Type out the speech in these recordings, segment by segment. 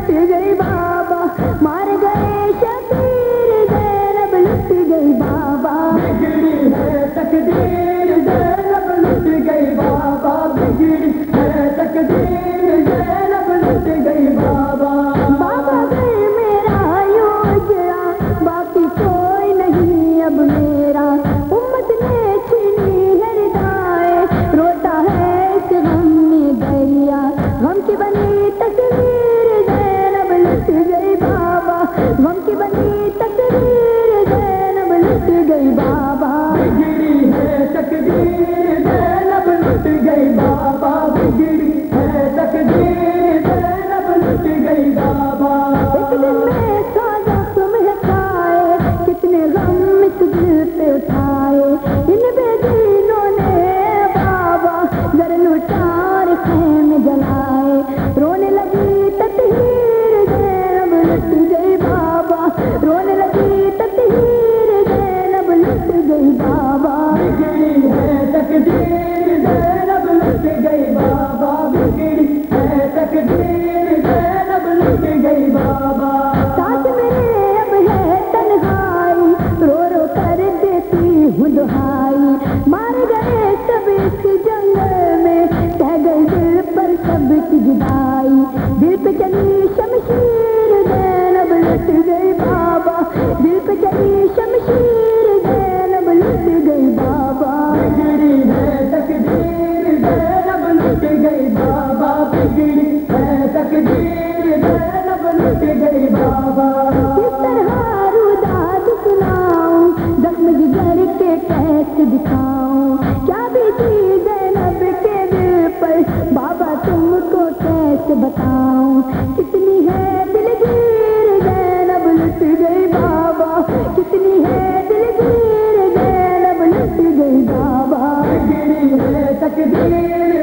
لٹ گئی بابا، مار گئے شبیر زینب لٹ گئی بابا، بگڑی ہے تقدیر زینب لٹ گئی بابا، بگڑی ہے تقدیر زینب لٹ گئی بابا، بابا گھر میرا یوں اجڑا باقی کوئی نہیں اب میرا، امت نے چھینی ہے ردائیں روتا ہے اس غم میں دریا، غم کی بنی تصویر زینب لٹ گئی بابا، غم کی بنی تصویر زینب لٹ گئی بابا، بگڑی ہے تقدیر زینب لٹ گئی بابا، بگڑی ہے تقدیر زینب لٹ گئی بابا، ایک دن میں سازا تمہیں کھائے کتنے غم اس دل پہ اٹھائے، ان بے دینوں نے بابا گر لٹار خیمے جلائے، رونے لگی تطہیر زینب لٹ گئی بابا، رونے لگی تطہیر زینب لٹ گئی بابا، بگڑی ہے تقدیر زینب لٹ گئی بابا، بگڑی ہے تقدیر زینب لٹ گئی بابا، ساتھ میرے اب ہے تنہائی رو رو کر دیتی ہوں دہائی، مار گئے سب اس جنگل میں کہہ گئی دل پر سب کی جدائی، دل پہ چلی شمشیر زینب لٹ گئی بابا، دل پہ چلی شمشیر زینب لٹ گئی بابا، بگڑی ہے تقدیر زینب لٹ گئی بابا، بگڑی ہے تقدیر زینب لٹ گئی بابا، کس طرح روداد سناؤں زخم جگر کے کیسے دکھاؤں، کیا بیتی زینب کے دل پر بابا تم کو کیسے بتاؤں، کتنی ہے دلگیر زینب لٹ گئی بابا، کتنی ہے دلگیر زینب لٹ گئی بابا، بگڑی ہے تقدیر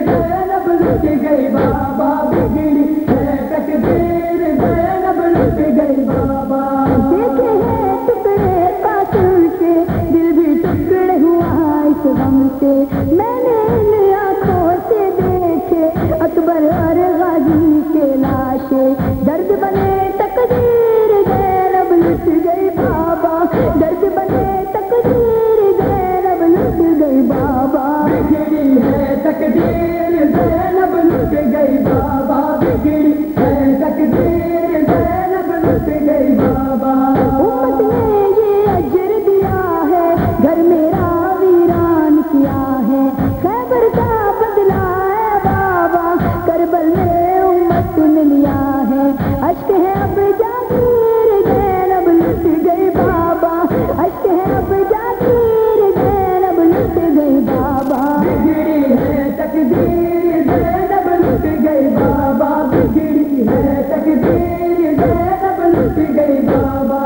زینب لٹ گئی بابا، بگڑی ہے تقدیر زینب لٹ گئی بابا، دیکھے ہیں ٹکڑے قاتل کے دل بھی ٹکڑے ہوا اس غم سے، میں نے ان آنکھوں سے دیکھے اکبر اور غازی کے لاشیں، درد بنے تقدیر زینب لٹ گئی بابا، درد بنے تقدیر زینب لٹ گئی بابا، بگڑی ہے تقدیر زینب لٹ گئی بابا، بگڑی ہے تقدیر زینب لٹ گئی بابا، امت نے یہ اجر دیا ہے گھر میرا ویران کیا ہے، خیبر کا بدلہ ہے بابا کربل میں امت نے لیا ہے، اشک ہے اب جاگیر زینب لٹ گئی بابا، اشک ہے اب جاگیر زینب لٹ گئی بابا، بگڑی ہے تقدیر زینب لٹ گئی بابا، بگڑی ہے تقدیر زینب لٹ گئی بابا،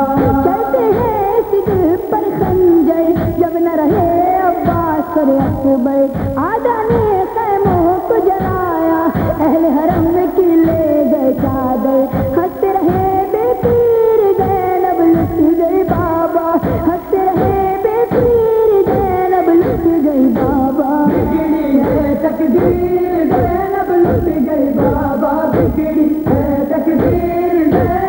چلتے ہیں اس دل پر خنجر جب نہ رہے عباس اور اکبر، آدھا نے خیموں کو جلایا اہل حرم کی لے گئے چادر، ہنستے رہے بے پیر زینب لٹ گئی بابا، ہنستے رہے بے پیر زینب لٹ گئی بابا، بگڑی ہے تقدیر زینب لٹ گئی بابا، بگڑی ہے تقدیر زینب